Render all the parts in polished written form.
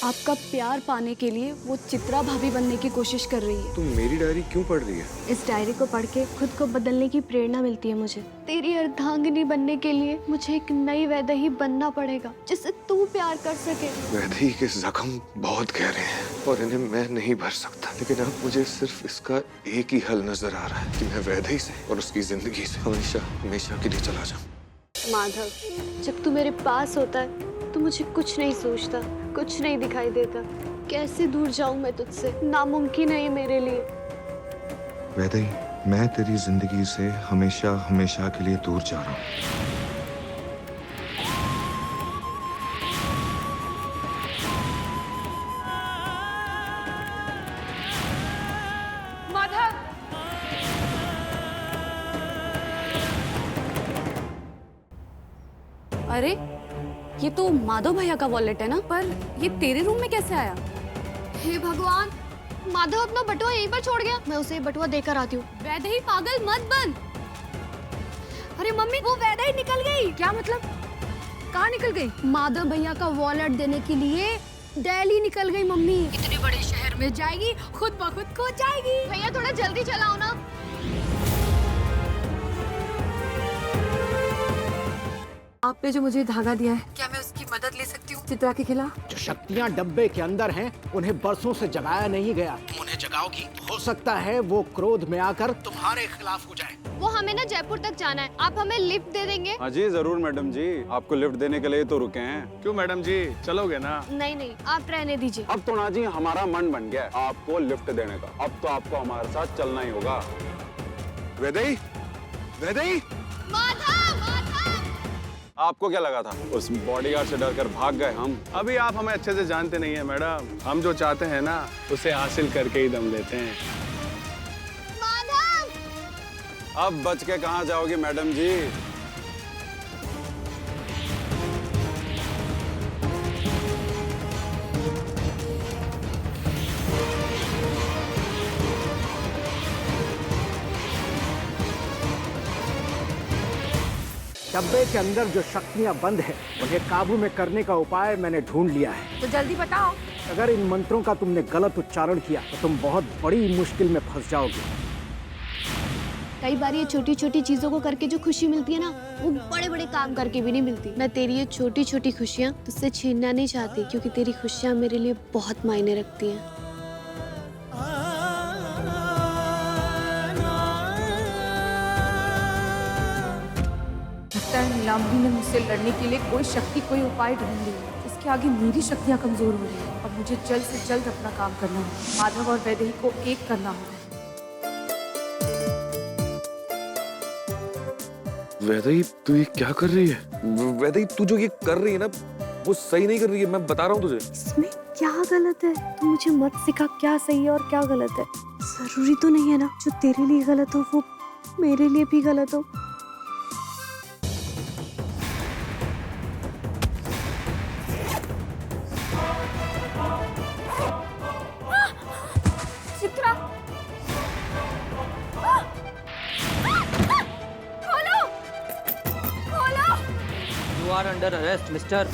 आपका प्यार पाने के लिए वो चित्रा भाभी बनने की कोशिश कर रही है। तुम मेरी डायरी क्यों पढ़ रही है? इस डायरी को पढ़ के खुद को बदलने की प्रेरणा मिलती है मुझे। तेरी अर्धांगिनी बनने के लिए मुझे एक नई वैदेही बनना पड़ेगा जिससे तू प्यार कर सके। वैदेही के जख्म बहुत गहरे हैं और इन्हें मैं नहीं भर सकता, लेकिन अब मुझे सिर्फ इसका एक ही हल नजर आ रहा है कि मैं वैदेही से और उसकी जिंदगी से हमेशा हमेशा के लिए चला जाऊं। माधव, जब तू मेरे पास होता है तो मुझे कुछ नहीं सोचता, कुछ नहीं दिखाई देता। कैसे दूर जाऊं मैं तुझसे? नामुमकिन है ये मेरे लिए। वैदेही, मैं तेरी जिंदगी से हमेशा हमेशा के लिए दूर जा रहा हूँ। माधव! अरे, ये तो माधव भैया का वॉलेट है ना? पर ये तेरे रूम में कैसे आया? हे भगवान, माधव अपना बटुआ यहीं पर छोड़ गया। मैं उसे बटुआ देकर आती हूँ। वैदेही पागल मत बन। अरे मम्मी, वो वैदेही निकल गई। क्या मतलब? कहाँ निकल गई? माधव भैया का वॉलेट देने के लिए दिल्ली निकल गई मम्मी। इतने बड़े शहर में जाएगी, खुद ब खुद खो जाएगी। भैया थोड़ा जल्दी चलाओ ना। आपने जो मुझे धागा दिया है, क्या मैं उसकी मदद ले सकती हूँ चित्रा के खिलाफ? जो शक्तियाँ डब्बे के अंदर हैं, उन्हें बरसों से जगाया नहीं गया। तुम उन्हें जगाओगी, हो सकता है वो क्रोध में आकर तुम्हारे खिलाफ हो जाए। वो हमें ना जयपुर तक जाना है, आप हमें लिफ्ट दे देंगे? हाँ जी जरूर मैडम जी, आपको लिफ्ट देने के लिए तो रुके हैं। क्यों मैडम जी, चलोगे ना? नहीं नहीं, आप रहने दीजिए। अब तो ना जी हमारा मन बन गया है आपको लिफ्ट देने का। अब तो आपको हमारे साथ चलना ही होगा। वैदेही, वैदेही! आपको क्या लगा था उस बॉडीगार्ड से डरकर भाग गए हम? अभी आप हमें अच्छे से जानते नहीं है मैडम। हम जो चाहते हैं ना, उसे हासिल करके ही दम लेते हैं। अब बच के कहाँ जाओगी मैडम जी? डब्बे के अंदर जो शक्तियाँ बंद हैं, उन्हें काबू में करने का उपाय मैंने ढूंढ लिया है। तो जल्दी बताओ। अगर इन मंत्रों का तुमने गलत उच्चारण किया तो तुम बहुत बड़ी मुश्किल में फंस जाओगे। कई बार ये छोटी छोटी चीजों को करके जो खुशी मिलती है ना, वो बड़े बड़े काम करके भी नहीं मिलती। मैं तेरी ये छोटी छोटी खुशियाँ तुझसे छीनना नहीं चाहती, क्योंकि तेरी खुशियाँ मेरे लिए बहुत मायने रखती हैं। लगता है नीलांबरी ने मुझसे लड़ने के लिए कोई शक्ति, कोई उपाय ढूंढ ली है। इसके आगे मेरी शक्तियाँ कमजोर हो रही हैं और मुझे जल्द से जल्द अपना काम करना है। माधव और वैदेही को एक करना होगा। वैदेही, तू ये क्या कर रही है? वैदेही, तू जो ये कर रही है ना, वो सही नहीं कर रही है। मैं बता रहा हूँ तुझे। इसमें क्या गलत है? तू मुझे मत सिखा क्या सही है और क्या गलत है। जरूरी तो नहीं है ना जो तेरे लिए गलत हो वो मेरे लिए भी गलत हो। चित्रा! खोलो! खोलो! You are under arrest, mister.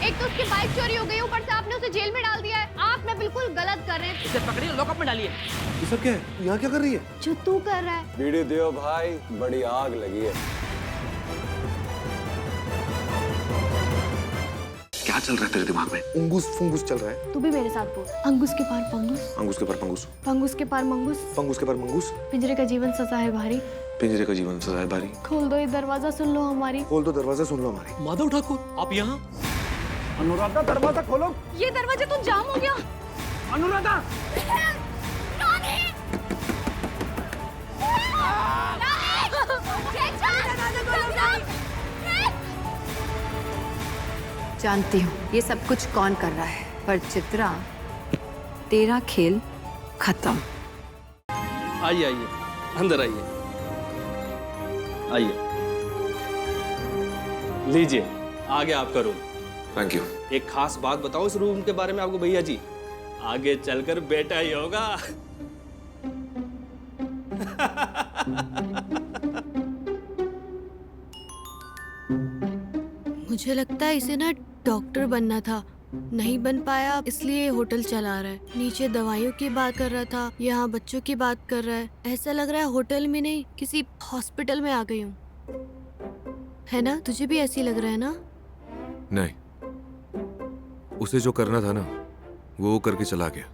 एक तो उसकी बाइक चोरी हो गई, ऊपर से आपने उसे जेल में डाल दिया है। आप ना बिल्कुल गलत कर रहे हैं। इसे पकड़िए, लॉकअप में डालिए। ये सब क्या है? यहाँ क्या कर रही है? जो तू कर रहा है। बीड़ी दियो भाई, बड़ी आग लगी है। क्या चल रहा है तेरे दिमाग में? उंगूस फुंगूस चल रहा है। तू भी मेरे साथ बोल। अंगूस के पार पंगूस, अंगूस के पर पंगूस, पंगूस के पार मंगूस। पंगूस के पर मंगूस। पिंजरे का जीवन सजा है भारी, पिंजरे का जीवन सजा है भारी। खोल दो ये दरवाजा, सुन लो हमारी। खोल दो दरवाजा, सुन लो हमारी। माधव ठाकुर, आप यहाँ? अनुराधा, दरवाजा खोलो। ये दरवाजा तो जाम हो गया। अनुराधा! जानती हूँ ये सब कुछ कौन कर रहा है, पर चित्रा, तेरा खेल खत्म। आइए आइए, अंदर आइए। आइए, लीजिए, आ गया आपका रूम। Thank you. एक खास बात बताओ इस रूम के बारे में आपको भैया जी, आगे चलकर बेटा ही होगा। मुझे लगता है इसे ना डॉक्टर बनना था, नहीं बन पाया इसलिए होटल चला रहा है। नीचे दवाइयों की बात कर रहा था, यहाँ बच्चों की बात कर रहा है। ऐसा लग रहा है होटल में नहीं किसी हॉस्पिटल में आ गई हूँ। है ना, तुझे भी ऐसी लग रहा है ना? नहीं, उसे जो करना था ना वो करके चला गया।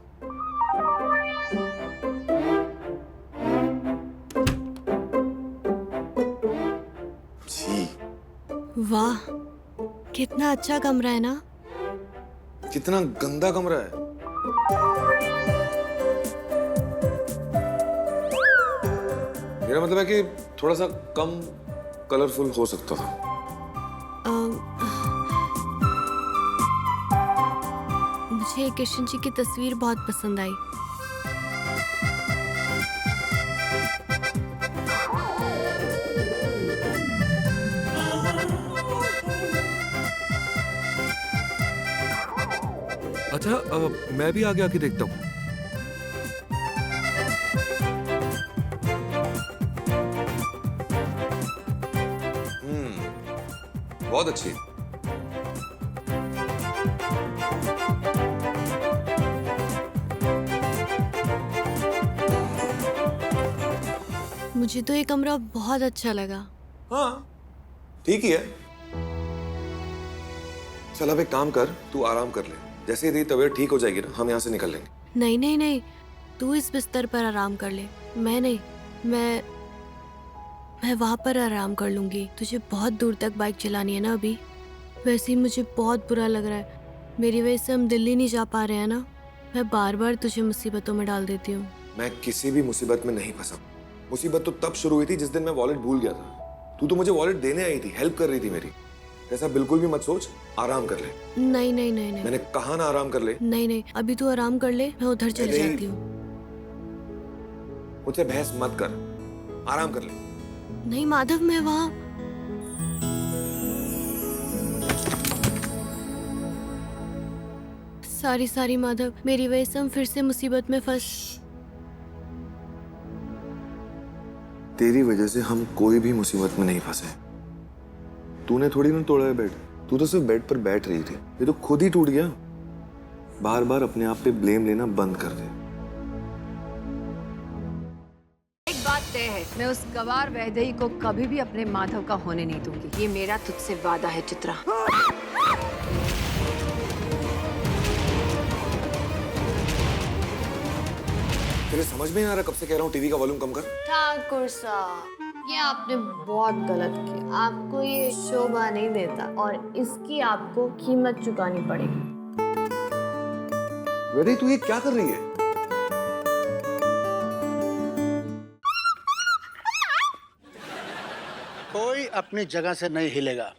जी। वाह, कितना अच्छा कमरा है ना। कितना गंदा कमरा है। मेरा मतलब है कि थोड़ा सा कम कलरफुल हो सकता था। मुझे कृष्ण जी की तस्वीर बहुत पसंद आई। अच्छा, मैं भी आगे आके देखता हूँ। बहुत अच्छी। मुझे तो ये कमरा बहुत अच्छा लगा। हाँ, ठीक ही है। चल अब एक काम कर, तू आराम कर ले। जैसे ही तेरी तबीयत ठीक हो जाएगी ना, हम यहाँ से निकल लेंगे। नहीं नहीं नहीं, तू इस बिस्तर पर आराम कर ले। मैं नहीं, मैं वहां पर आराम कर लूंगी। तुझे बहुत दूर तक बाइक चलानी है ना अभी। वैसे ही मुझे बहुत बुरा लग रहा है, मेरी वजह से हम दिल्ली नहीं जा पा रहे हैं ना। मैं बार बार तुझे मुसीबतों में डाल देती हूँ। मैं किसी भी मुसीबत में नहीं फंसा। मुसीबत तो तब शुरू हुई थी जिस दिन मैं वॉलेट भूल गया था। तू तो मुझे वॉलेट देने आई थी, हेल्प कर रही थी मेरी। ऐसा बिल्कुल भी मत सोच, आराम कर ले। नहीं नहीं नहीं नहीं, मैंने कहा ना आराम कर ले। नहीं नहीं, अभी तू आराम कर ले, मैं उधर चली अरे, जाती हूँ। मुझसे बहस मत कर, आराम कर ले। नहीं माधव, मैं वहाँ सारी माधव, मेरी वजह से हम फिर से मुसीबत में फंस। तेरी वजह से हम कोई भी मुसीबत में नहीं फंसे। तूने थोड़ी ना तोड़ा है बेड, तू तो सिर्फ बेड पर बैठ रही थी। ये तो खुद ही टूट गया। बार बार अपने आप पे ब्लेम लेना बंद कर दे। एक बात तय है, मैं उस गवार वैदेही को कभी भी अपने माधव का होने नहीं दूंगी। ये मेरा तुझसे वादा है चित्रा। तेरे समझ में नहीं आ रहा, कब से कह रहा हूँ टीवी का वॉल्यूम कम कर। ठाकुर साहब, ये आपने बहुत गलत किया। आपको ये शोभा नहीं देता और इसकी आपको कीमत चुकानी पड़ेगी। वैदेही, तू ये क्या कर रही है? कोई अपनी जगह से नहीं हिलेगा।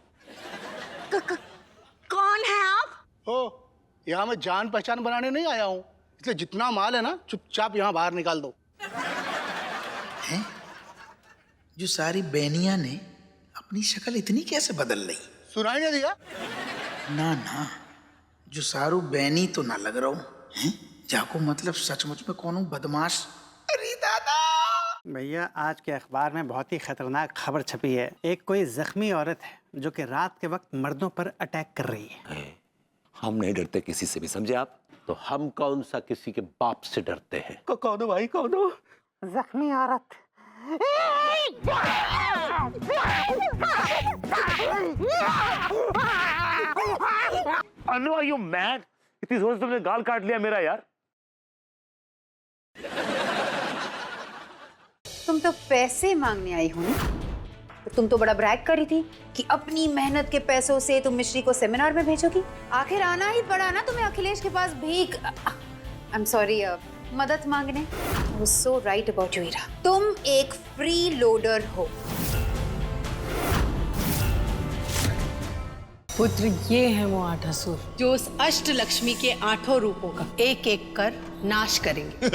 कौन है आप? हो, यहाँ मैं जान पहचान बनाने नहीं आया हूँ, इसलिए जितना माल है ना चुपचाप यहाँ बाहर निकाल दो। हैं? जो सारी बहनियां ने अपनी शक्ल इतनी कैसे बदल ली? सुनाई नहीं दिया? ना ना, जो सारू बहनी तो ना लग रहा हूँ हैं? जाको मतलब सचमुच में कौन हूँ बदमाश। अरे दादा भैया, आज के अखबार में बहुत ही खतरनाक खबर छपी है। एक कोई जख्मी औरत है जो कि रात के वक्त मर्दों पर अटैक कर रही है। हम नहीं डरते किसी से भी, समझे आप? तो हम कौन सा किसी के बाप से डरते हैं? कौन हो भाई, कौन हो? जख्मी औरत। अनु, आर यू मैड? इतनी जोर से तुमने गाल काट लिया मेरा यार। तुम तो पैसे मांगने आई हो ना? तो तुम तो बड़ा ब्रैग कर रही थी कि अपनी मेहनत के पैसों से तुम मिश्री को सेमिनार में भेजोगी। आखिर आना ही पड़ा ना तुम्हें अखिलेश के पास भीख। आई एम सॉरी, मदद मांगने। I was so right about you Heera. तुम एक फ्री लोडर हो। पुत्र, ये है वो 8 असुर जो उस अष्ट लक्ष्मी के 8 रूपों का एक एक कर नाश करेंगे।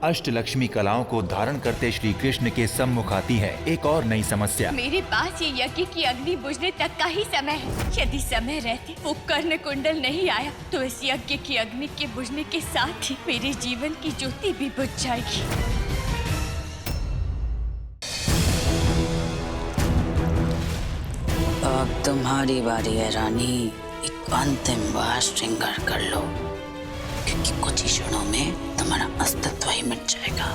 अष्टलक्ष्मी कलाओं को धारण करते श्री कृष्ण के सम्मुख आती है एक और नई समस्या। मेरे पास ये यज्ञ की अग्नि बुझने तक का ही समय है। यदि समय रहते वो कर्ण कुंडल नहीं आया तो इस यज्ञ की अग्नि के बुझने के साथ ही मेरे जीवन की ज्योति भी बुझ जाएगी। अब तुम्हारी बारी है रानी। एक अंतिम बार श्रृंगार कर लो, क्योंकि कुछ ही क्षणों में तुम्हारा अस्तित्व ही मिट जाएगा।